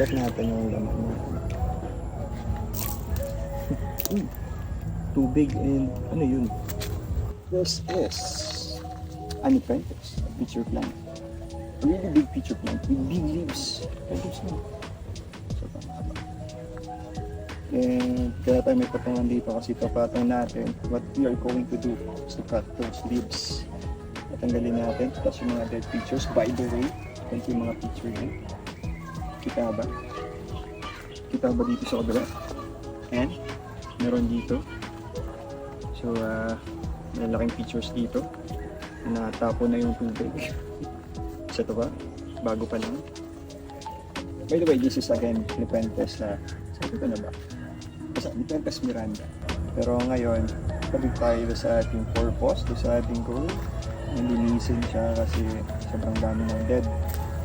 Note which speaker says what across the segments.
Speaker 1: check natin yung laman natin. Tubig and ano yun? This is Anipenthus, a pitcher plant. A really big pitcher plant with big leaves. Leaves na. So, and kaya tayo may patungan dito kasi papatong natin what we are going to do is to cut those leaves. Patanggalin natin. Tapos yung mga dead pitchers. By the way, ito yung mga pitcher din. Kita ba? Kita ba dito sa kabila? And meron dito. So, may laking pitchers dito. Natapo na yung tubig. Isa to ba? Bago pa lang. By the way, this is again Lepentes na sabi ko na ba? Lepentes Miranda. Pero ngayon, kabig tayo sa ating purpose, sa ating goal. Nilinisin siya kasi sobrang dami ng dead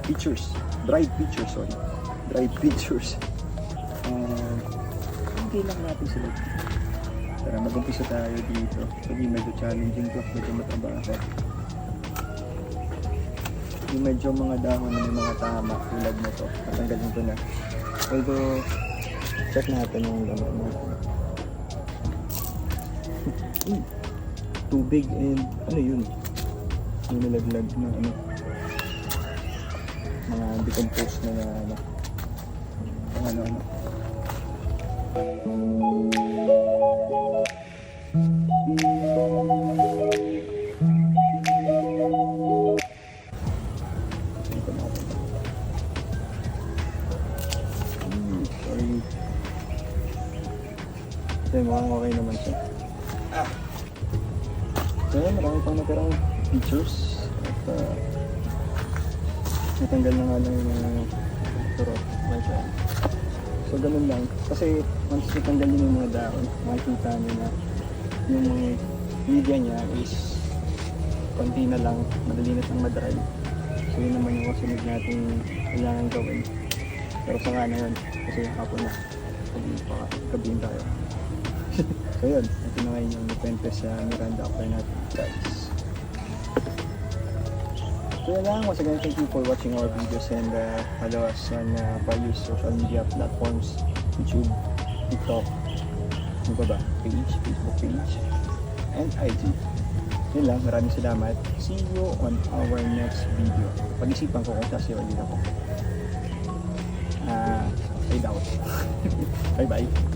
Speaker 1: pitchers. Dried pitchers, sorry. Dried pitchers. Hindi lang natin sila. Tara, mag-umpisa tayo dito. Hindi medyo challenging to, medyo matrabaho. Yung medyo mga dahon na may mga tama tulad na to. Natanggalin ko na. Although, check natin yung laman natin. Tubig and ano yun? Yung nalaglag na ano. Mga decomposed na ano. Sorry. Ito mukhang okay naman siya. So marami pang natirang features at natanggal na nga lang yung mga turot. So ganun lang. Kasi once natanggal yun yung mga dahon, makikita nyo na yung media niya is konti na lang, madali na siyang madry. So yun naman yung kasunod natin kailangan gawin. Pero sa nga na yun, kasi hapon na, gabihin tayo. So yun, ito na ngayon yung Lepentes sa Miranda after natin guys. So yun lang, once again, thank you for watching our videos and follow us on various social media platforms, YouTube, TikTok, ano ba? Page, Facebook page, and IG. Yun lang, maraming salamat. See you on our next video. Pag-isipan ko kung sasiyo ulit ako. I doubt. Bye-bye.